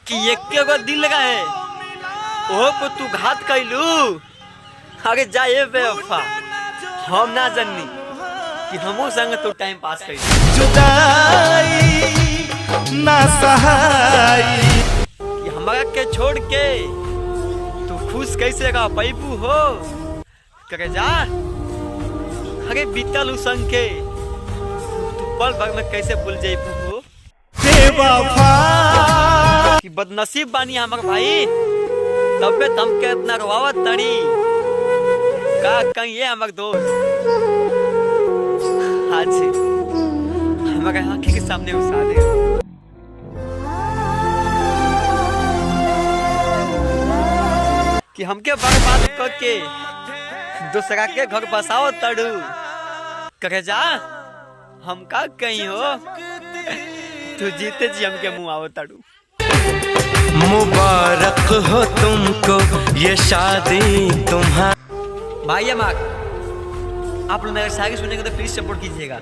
कि एक गो दिल रहे ओहो को तू घात कैलू। अरे जाए बेवफा, हम ना जननी कि हमो संग तो टाइम पास कर जुदाई ना सहाई कि हमारा के छोड़ के तू खुश कैसे रह पैबू हो। करे जा अरे बीतल संग के तू पल भर में कैसे भूल जाइबू हो। बेवफा कि बदनसीब बानी हमार भाई, तबे तम के इतना रोवावत तड़ी का कहीं ये हमार दोस्त आज से हमारे आंखें के सामने उसा दे। कि हमके बर्बाद करके दूसरा के घर बसाओ तड़ू। करे जा हम का कहीं हो, तू जीते जी हमके मुँह आओ तड़ू। मुबारक हो तुमको ये शादी तुम्हारी। भाई माँ, आप लोग मेरे शायरी सुनेंगे तो प्लीज सपोर्ट कीजिएगा।